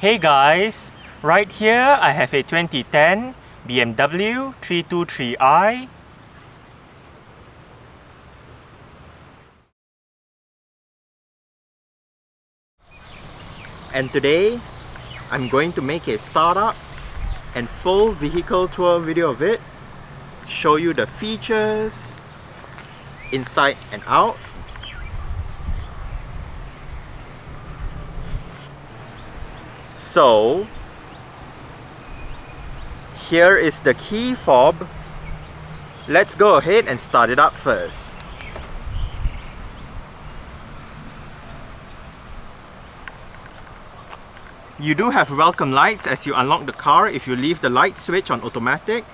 Hey guys, right here I have a 2010 BMW 323i. And today I'm going to make a startup and full vehicle tour video of it, show you the features inside and out. So here is the key fob. Let's go ahead and start it up first. You do have welcome lights as you unlock the car if you leave the light switch on automatic.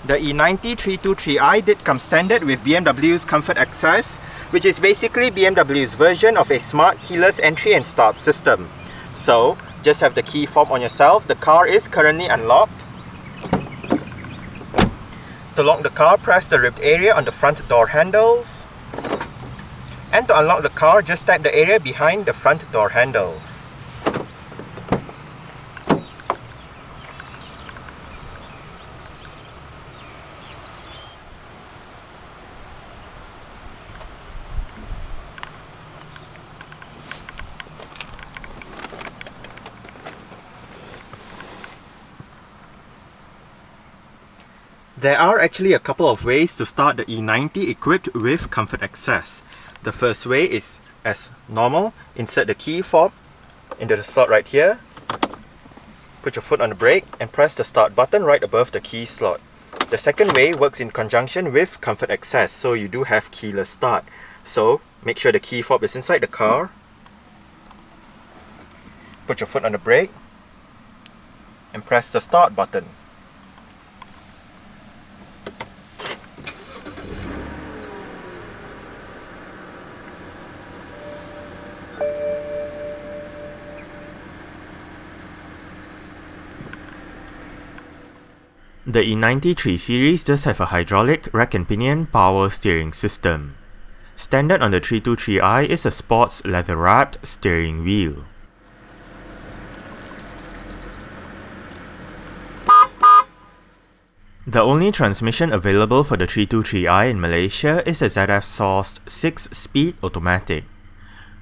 The E90 323i did come standard with BMW's Comfort Access, which is basically BMW's version of a smart keyless entry and start system. So, just have the key fob on yourself. The car is currently unlocked. To lock the car, press the ribbed area on the front door handles. And to unlock the car, just tap the area behind the front door handles. There are actually a couple of ways to start the E90 equipped with Comfort Access. The first way is as normal. Insert the key fob into the slot right here. Put your foot on the brake and press the start button right above the key slot. The second way works in conjunction with Comfort Access, so you do have keyless start. So make sure the key fob is inside the car. Put your foot on the brake and press the start button. The E90 3 Series does have a hydraulic rack and pinion power steering system. Standard on the 323i is a sports leather-wrapped steering wheel. The only transmission available for the 323i in Malaysia is a ZF-sourced 6-speed automatic.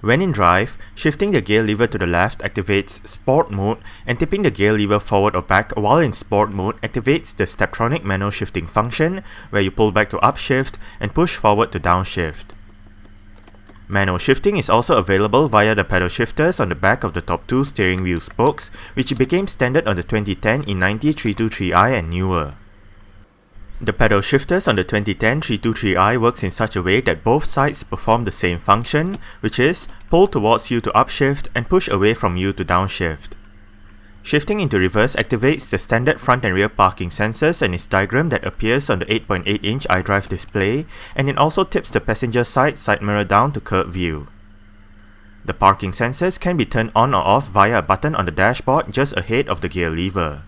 When in drive, shifting the gear lever to the left activates Sport mode, and tipping the gear lever forward or back while in Sport mode activates the Steptronic manual shifting function, where you pull back to upshift and push forward to downshift. Manual shifting is also available via the pedal shifters on the back of the top two steering wheel spokes, which became standard on the 2010 E90 323i and newer. The pedal shifters on the 2010 323i works in such a way that both sides perform the same function, which is pull towards you to upshift and push away from you to downshift. Shifting into reverse activates the standard front and rear parking sensors and its diagram that appears on the 8.8-inch iDrive display, and it also tips the passenger side mirror down to curb view. The parking sensors can be turned on or off via a button on the dashboard just ahead of the gear lever.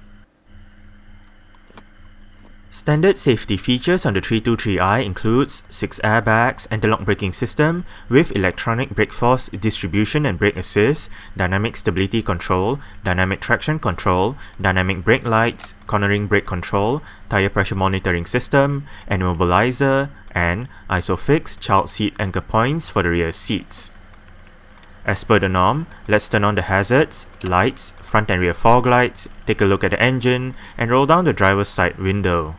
Standard safety features on the 323i includes 6 airbags, anti-lock braking system with electronic brake force distribution and brake assist, dynamic stability control, dynamic traction control, dynamic brake lights, cornering brake control, tire pressure monitoring system, an immobilizer, and ISOFIX child seat anchor points for the rear seats. As per the norm, let's turn on the hazards, lights, front and rear fog lights, take a look at the engine, and roll down the driver's side window.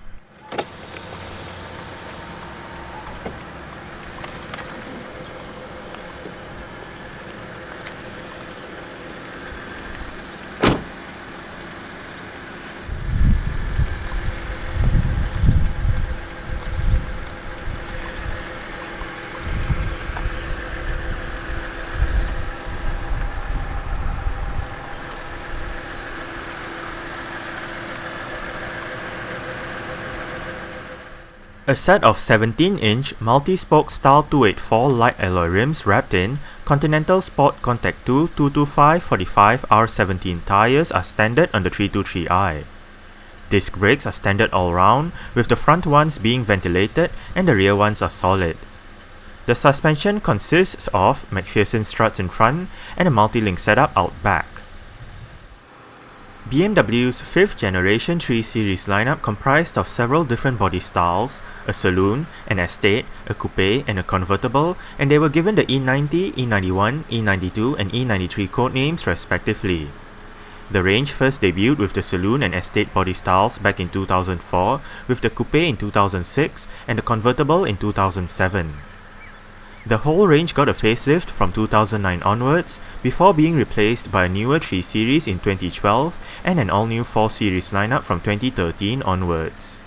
A set of 17-inch multi-spoke style 284 light alloy rims wrapped in Continental Sport Contact 2 225/45 R17 tyres are standard on the 323i. Disc brakes are standard all round, with the front ones being ventilated and the rear ones are solid. The suspension consists of McPherson struts in front and a multi-link setup out back. BMW's 5th generation 3 Series lineup comprised of several different body styles, a saloon, an estate, a coupe, and a convertible, and they were given the E90, E91, E92, and E93 codenames respectively. The range first debuted with the saloon and estate body styles back in 2004, with the coupe in 2006, and the convertible in 2007. The whole range got a facelift from 2009 onwards, before being replaced by a newer 3 Series in 2012 and an all-new 4 Series lineup from 2013 onwards.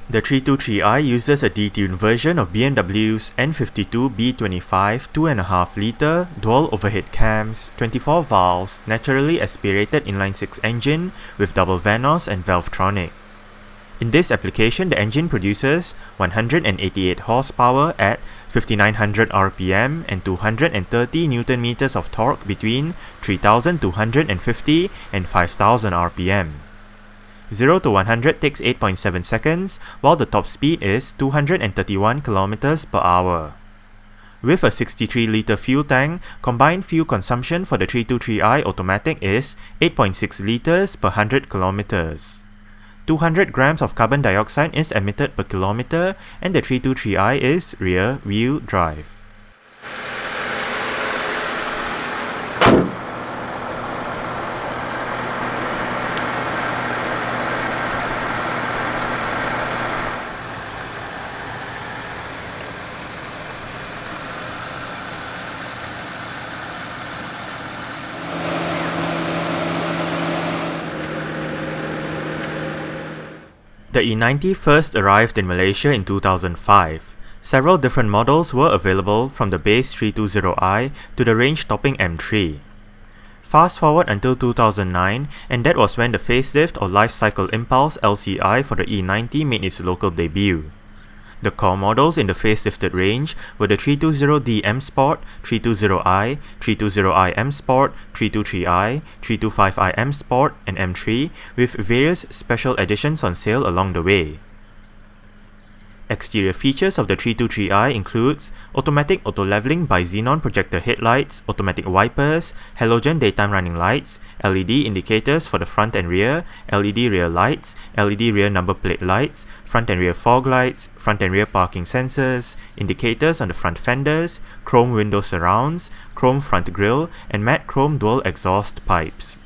The 323i uses a detuned version of BMW's N52 B25 2.5-litre dual overhead cams, 24 valves, naturally aspirated inline-6 engine with double Vanos and Valvetronic. In this application, the engine produces 188 horsepower at 5900 RPM and 230 Nm of torque between 3250 and 5000 RPM. 0 to 100 takes 8.7 seconds, while the top speed is 231 km per hour. With a 63-litre fuel tank, combined fuel consumption for the 323i automatic is 8.6 litres per 100 km. 200 grams of carbon dioxide is emitted per kilometer, and the 323i is rear-wheel drive. The E90 first arrived in Malaysia in 2005. Several different models were available from the base 320i to the range-topping M3. Fast forward until 2009, and that was when the facelift or Life Cycle Impulse LCI for the E90 made its local debut. The core models in the facelifted range were the 320D M Sport, 320i, 320i M Sport, 323i, 325i M Sport, and M3, with various special editions on sale along the way. Exterior features of the 323i includes automatic auto-leveling by xenon projector headlights, automatic wipers, halogen daytime running lights, LED indicators for the front and rear, LED rear lights, LED rear number plate lights, front and rear fog lights, front and rear parking sensors, indicators on the front fenders, chrome window surrounds, chrome front grille, and matte chrome dual exhaust pipes.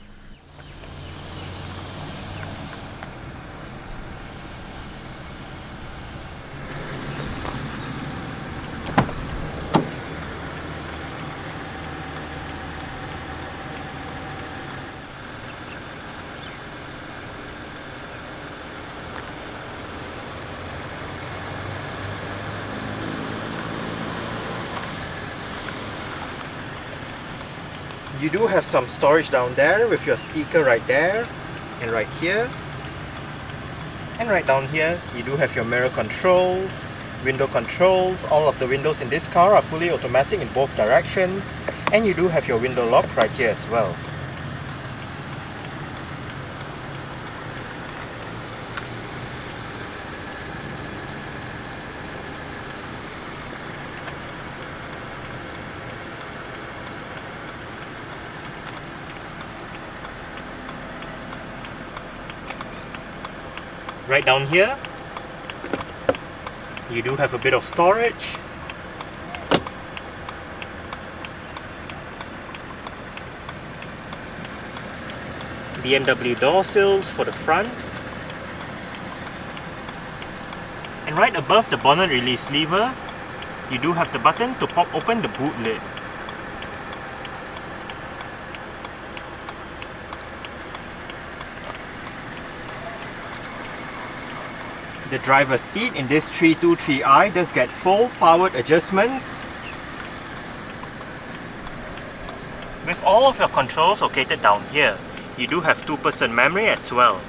You do have some storage down there with your speaker right there and right here. And right down here, you do have your mirror controls, window controls. All of the windows in this car are fully automatic in both directions. And you do have your window lock right here as well. Right down here, you do have a bit of storage. BMW door sills for the front. And right above the bonnet release lever, you do have the button to pop open the boot lid. The driver's seat in this 323i does get full powered adjustments, with all of your controls located down here. You do have 2-person memory as well.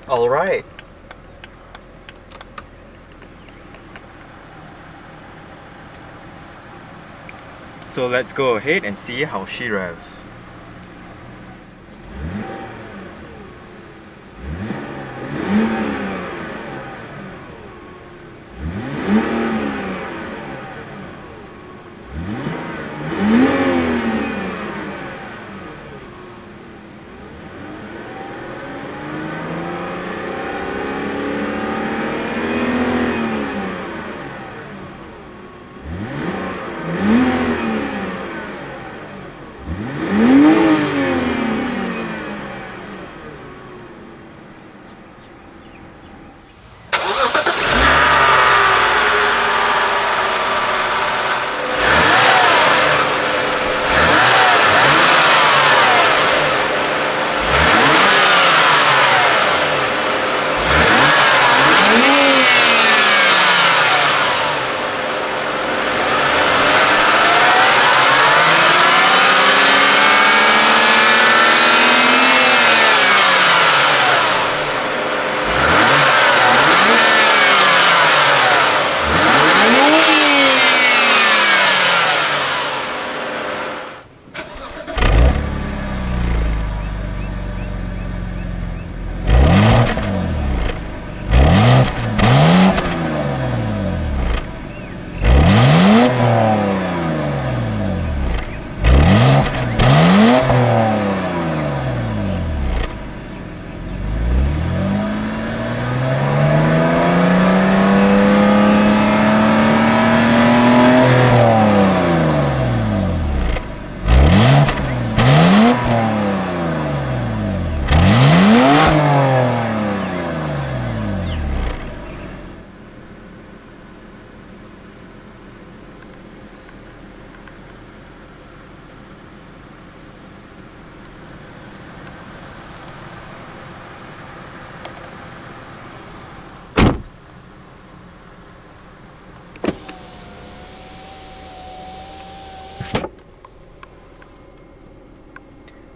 Alright. So let's go ahead and see how she revs.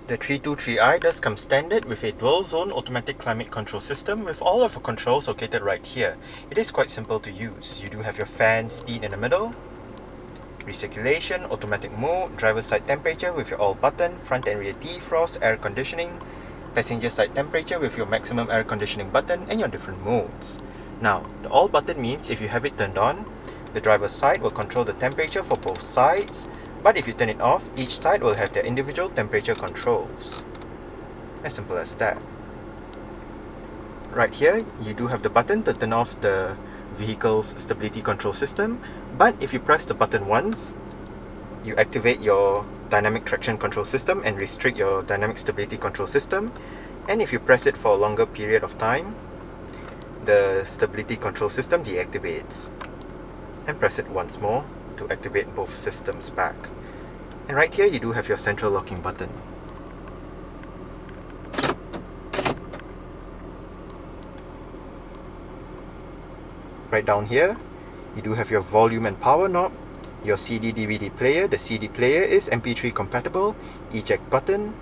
The 323i does come standard with a dual zone automatic climate control system with all of the controls located right here. It is quite simple to use. You do have your fan speed in the middle, recirculation, automatic mode, driver side temperature with your all button, front and rear defrost, air conditioning, passenger side temperature with your maximum air conditioning button and your different modes. Now, the all button means if you have it turned on, the driver's side will control the temperature for both sides. But if you turn it off, each side will have their individual temperature controls. As simple as that. Right here, you do have the button to turn off the vehicle's stability control system, but if you press the button once, you activate your dynamic traction control system and restrict your dynamic stability control system, and if you press it for a longer period of time, the stability control system deactivates. And press it once more to activate both systems back. And right here you do have your central locking button. Right down here you do have your volume and power knob, your CD DVD player. The CD player is MP3 compatible, eject button,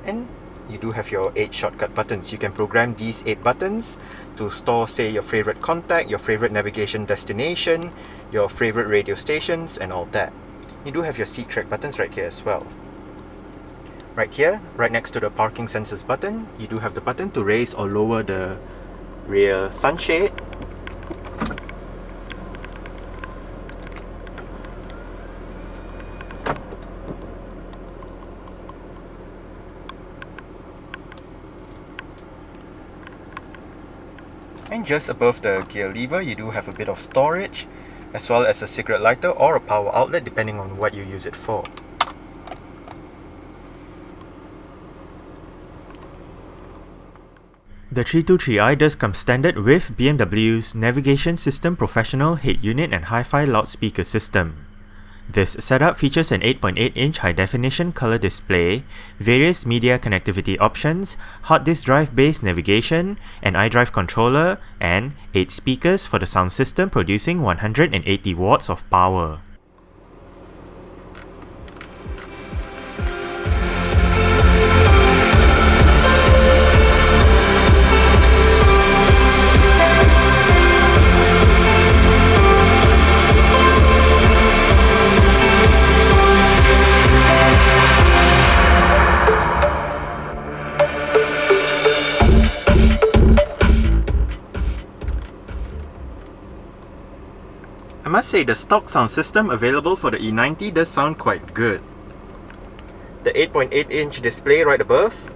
and you do have your 8 shortcut buttons. You can program these 8 buttons to store, say, your favorite contact, your favorite navigation destination, your favorite radio stations and all that. You do have your seat track buttons right here as well. Right here, right next to the parking sensors button, you do have the button to raise or lower the rear sunshade. And just above the gear lever, you do have a bit of storage, as well as a cigarette lighter or a power outlet depending on what you use it for. The 323i does come standard with BMW's Navigation System Professional Head Unit and Hi-Fi loudspeaker system. This setup features an 8.8-inch high-definition color display, various media connectivity options, hard disk drive-based navigation, an iDrive controller, and 8 speakers for the sound system producing 180 watts of power. I must say the stock sound system available for the E90 does sound quite good. The 8.8-inch display right above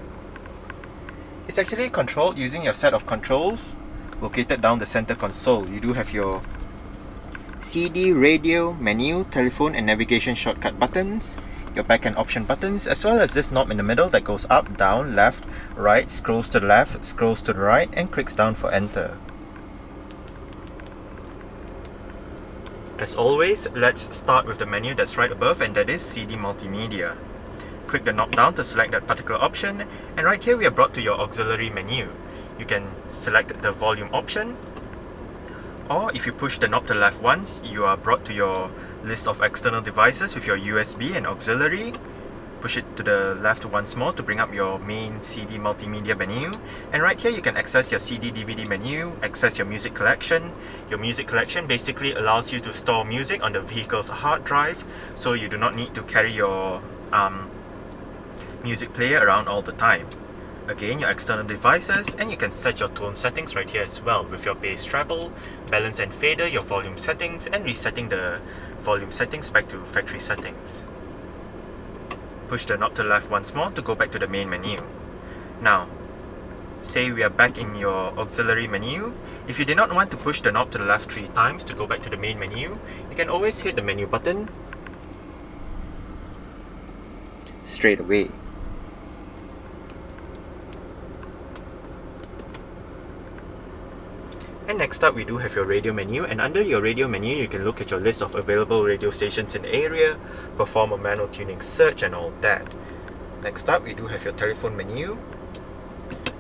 is actually controlled using your set of controls located down the center console. You do have your CD, radio, menu, telephone and navigation shortcut buttons, your back and option buttons, as well as this knob in the middle that goes up, down, left, right, scrolls to the left, scrolls to the right and clicks down for enter. As always, let's start with the menu that's right above, and that is CD Multimedia. Click the knob down to select that particular option, and right here we are brought to your auxiliary menu. You can select the volume option, or if you push the knob to the left once, you are brought to your list of external devices with your USB and auxiliary. Push it to the left once more to bring up your main CD multimedia menu, and right here you can access your CD DVD menu, access your music collection. Your music collection basically allows you to store music on the vehicle's hard drive, so you do not need to carry your music player around all the time. Again, your external devices, and you can set your tone settings right here as well with your bass treble, balance and fader, your volume settings, and resetting the volume settings back to factory settings. Push the knob to the left once more to go back to the main menu. Now, say we are back in your auxiliary menu. If you did not want to push the knob to the left 3 times to go back to the main menu, you can always hit the menu button straight away. And next up we do have your radio menu, and under your radio menu you can look at your list of available radio stations in the area, perform a manual tuning search and all that. Next up we do have your telephone menu,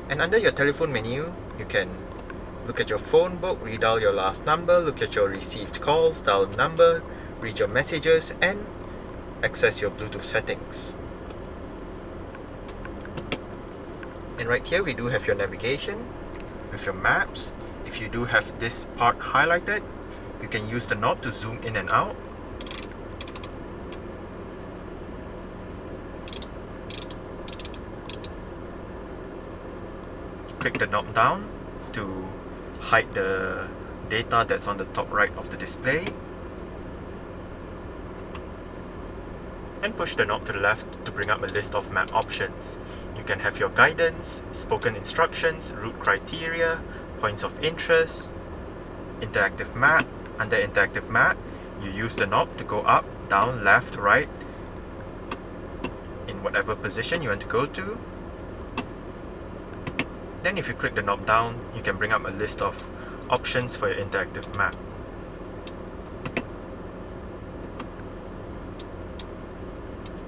and under your telephone menu you can look at your phone book, redial your last number, look at your received calls, dial the number, read your messages and access your Bluetooth settings. And right here we do have your navigation with your maps. If you do have this part highlighted, you can use the knob to zoom in and out. Click the knob down to hide the data that's on the top right of the display. And push the knob to the left to bring up a list of map options. You can have your guidance, spoken instructions, route criteria, points of interest, interactive map. Under interactive map, you use the knob to go up, down, left, right, in whatever position you want to go to. Then if you click the knob down, you can bring up a list of options for your interactive map.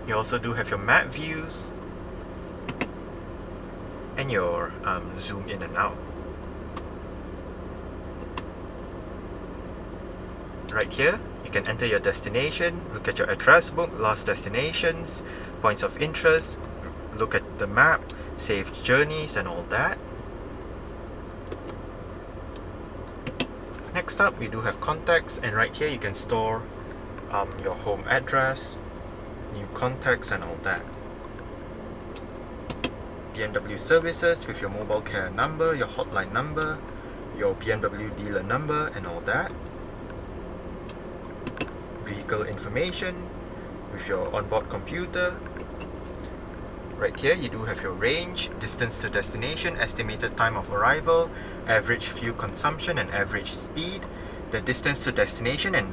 You also do have your map views and your zoom in and out. Right here, you can enter your destination, look at your address book, last destinations, points of interest, look at the map, save journeys and all that. Next up, we do have contacts, and right here you can store your home address, new contacts and all that. BMW services with your mobile care number, your hotline number, your BMW dealer number and all that. Vehicle information with your onboard computer. Right here you do have your range, distance to destination, estimated time of arrival, average fuel consumption and average speed. The distance to destination and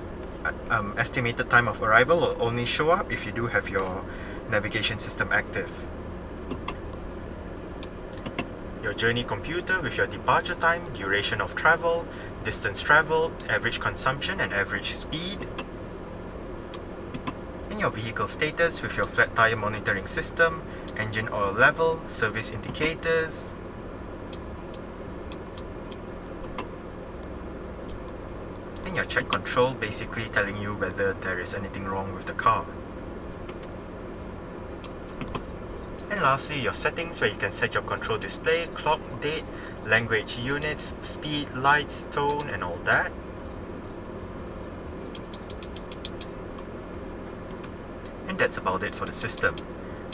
estimated time of arrival will only show up if you do have your navigation system active. your journey computer with your departure time, duration of travel, distance traveled, average consumption and average speed, and your vehicle status with your flat tire monitoring system, engine oil level, service indicators, and your check control, basically telling you whether there is anything wrong with the car. And lastly, your settings, where you can set your control display, clock, date, language units, speed, lights, tone and all that. And that's about it for the system.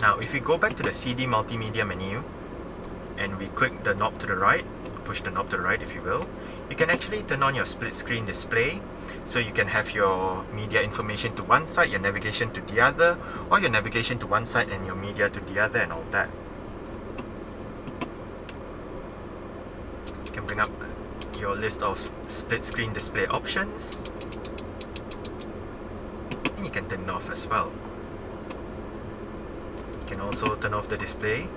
Now if we go back to the CD multimedia menu and we click the knob to the right, push the knob to the right if you will, you can actually turn on your split screen display, so you can have your media information to one side, your navigation to the other, or your navigation to one side and your media to the other and all that. You can bring up your list of split screen display options, and you can turn it off as well. You can also turn off the display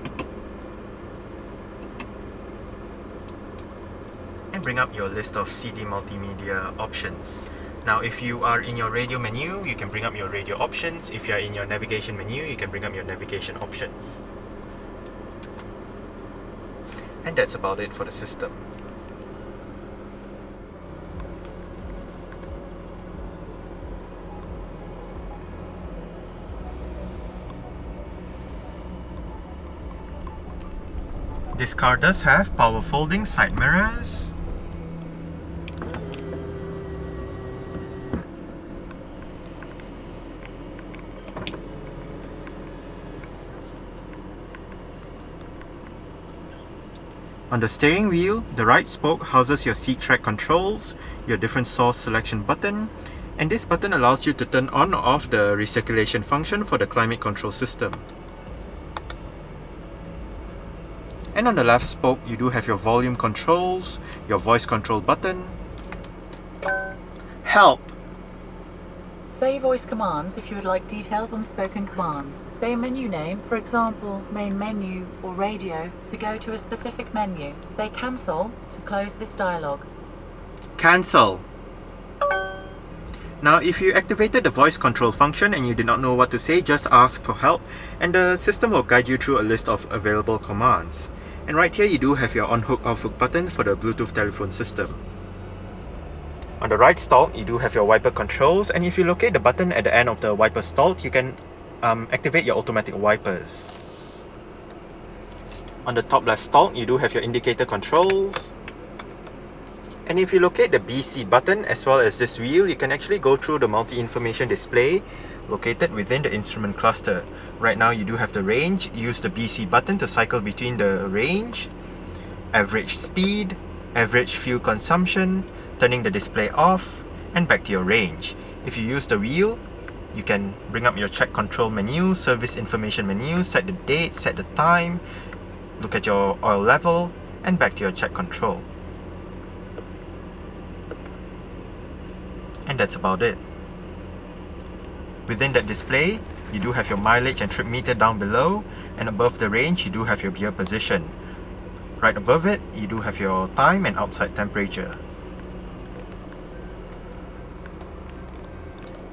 and bring up your list of CD multimedia options. Now if you are in your radio menu, you can bring up your radio options. If you are in your navigation menu, you can bring up your navigation options. And that's about it for the system. This car does have power folding side mirrors, on the steering wheel, the right spoke houses your seat track controls, your different source selection button, and this button allows you to turn on or off the recirculation function for the climate control system. And on the left spoke, you do have your volume controls, your voice control button, help, say voice commands if you would like details on spoken commands. Say a menu name, for example, main menu or radio, to go to a specific menu. Say cancel to close this dialog. cancel. Now if you activated the voice control function and you did not know what to say, just ask for help and the system will guide you through a list of available commands. And right here you do have your on-hook off-hook button for the Bluetooth telephone system. On the right stalk you do have your wiper controls, and if you locate the button at the end of the wiper stalk, you can activate your automatic wipers. On the top left stalk you do have your indicator controls. And if you locate the BC button as well as this wheel, you can actually go through the multi-information display located within the instrument cluster. Right now you do have the range. Use the BC button to cycle between the range, average speed, average fuel consumption, turning the display off, and back to your range. If you use the wheel, you can bring up your check control menu, service information menu, set the date, set the time, look at your oil level, and back to your check control. And that's about it. Within that display, you do have your mileage and trip meter down below, and above the range you do have your gear position. Right above it, you do have your time and outside temperature.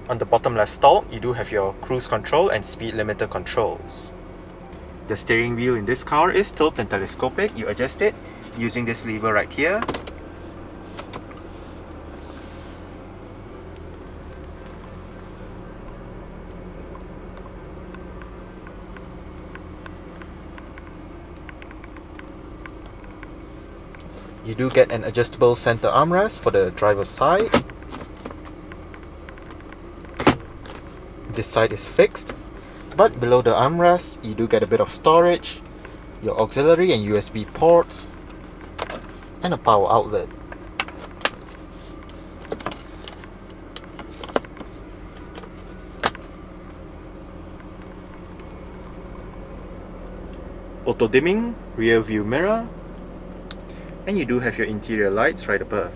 On the bottom left stalk, you do have your cruise control and speed limiter controls. The steering wheel in this car is tilt and telescopic. You adjust it using this lever right here. You do get an adjustable center armrest for the driver's side. This side is fixed, but below the armrest you do get a bit of storage, your auxiliary and USB ports, and a power outlet. Auto dimming, rear view mirror, and you do have your interior lights right above.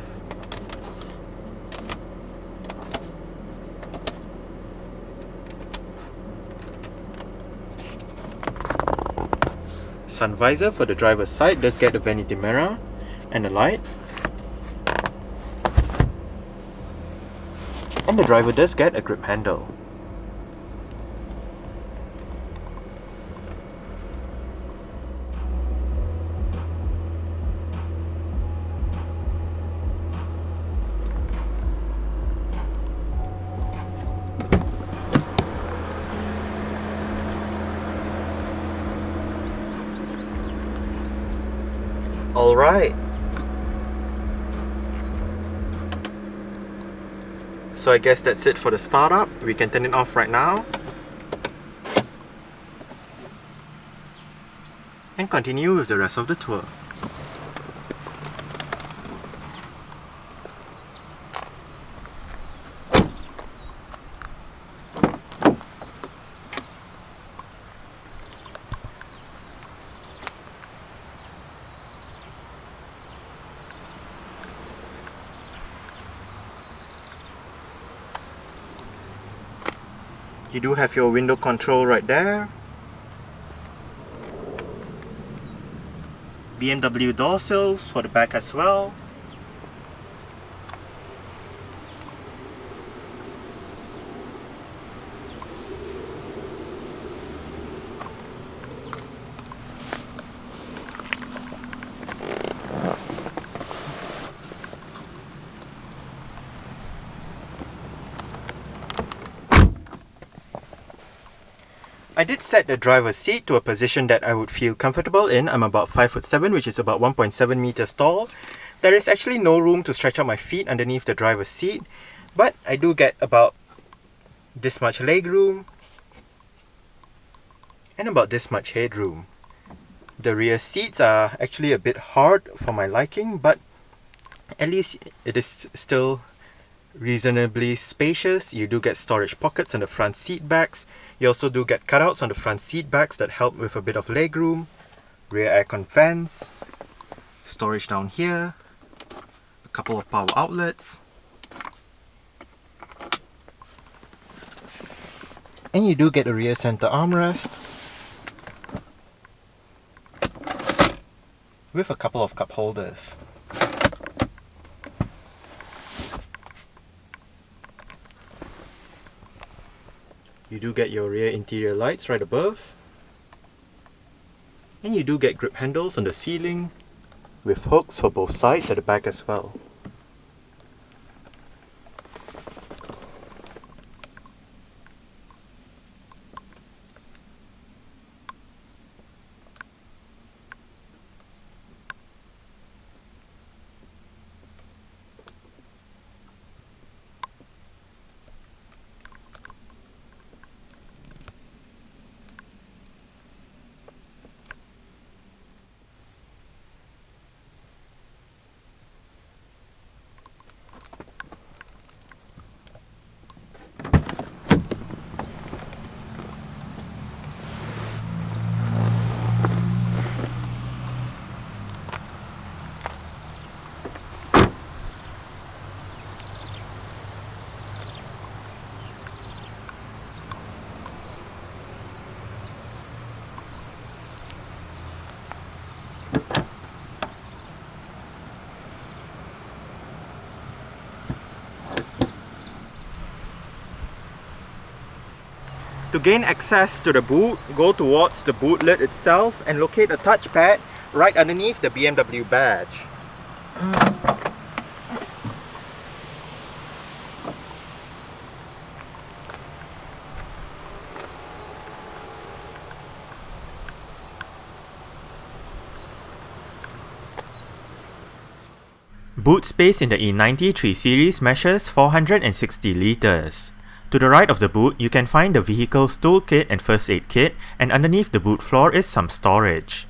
sun visor for the driver's side does get a vanity mirror and a light. And the driver does get a grip handle. Alright. So I guess that's it for the startup. We can turn it off right now. And continue with the rest of the tour. You do have your window control right there. BMW door sills for the back as well. I did set the driver's seat to a position that I would feel comfortable in. I'm about 5'7", which is about 1.7 meters tall. There is actually no room to stretch out my feet underneath the driver's seat, but I do get about this much leg room and about this much headroom. The rear seats are actually a bit hard for my liking, but at least it is still reasonably spacious. You do get storage pockets on the front seat backs. You also do get cutouts on the front seat backs that help with a bit of leg room. Rear aircon vents, storage down here, a couple of power outlets, and you do get a rear center armrest with a couple of cup holders. You do get your rear interior lights right above. And you do get grip handles on the ceiling with hooks for both sides at the back as well. To gain access to the boot, go towards the boot lid itself and locate a touchpad right underneath the BMW badge. Boot space in the E90 3 Series measures 460 litres. To the right of the boot, you can find the vehicle's toolkit and first aid kit, and underneath the boot floor is some storage.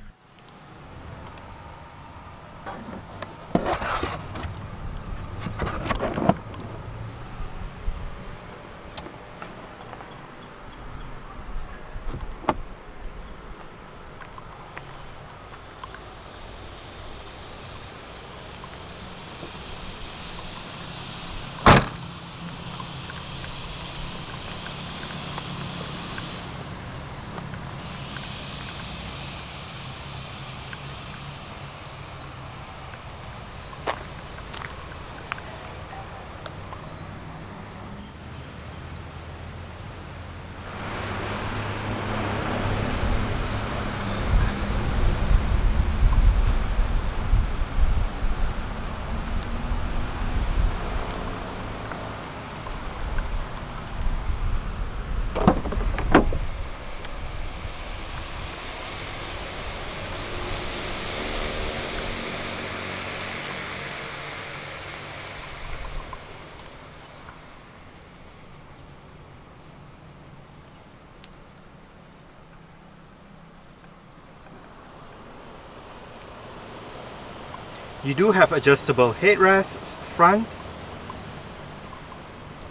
You do have adjustable headrests front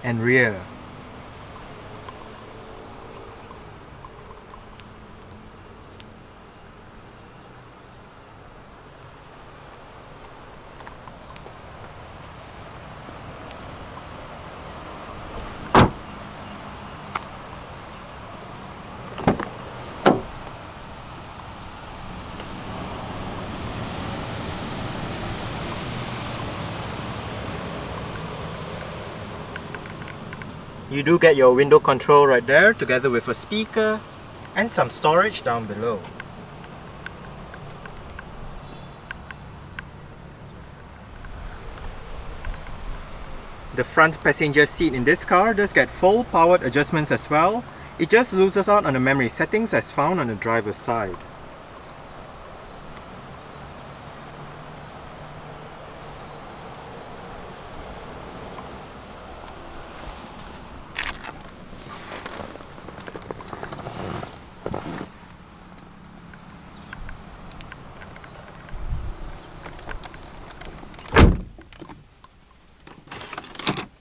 and rear. You do get your window control right there, together with a speaker and some storage down below. The front passenger seat in this car does get full powered adjustments as well. It just loses out on the memory settings as found on the driver's side.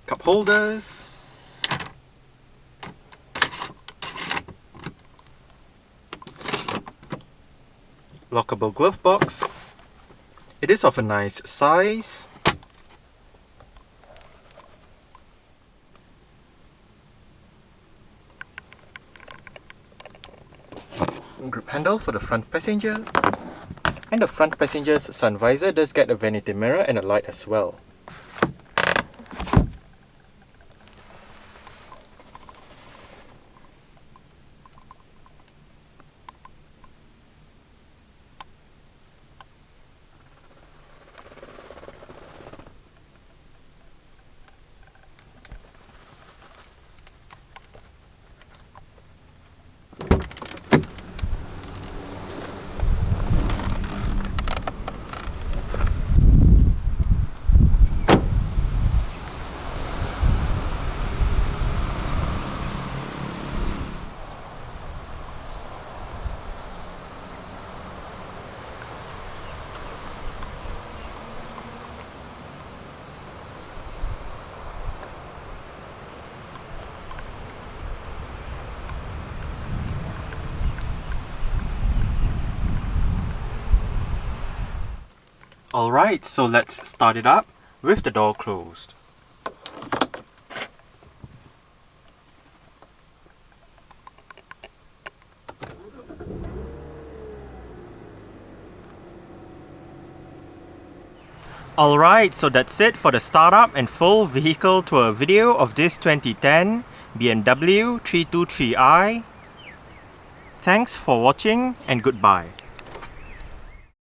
Cup holders, lockable glove box. It is of a nice size. Grip handle for the front passenger. And the front passenger's sun visor does get a vanity mirror and a light as well. Alright, so let's start it up with the door closed. Alright, so that's it for the startup and full vehicle tour video of this 2010 BMW 323i. Thanks for watching and goodbye.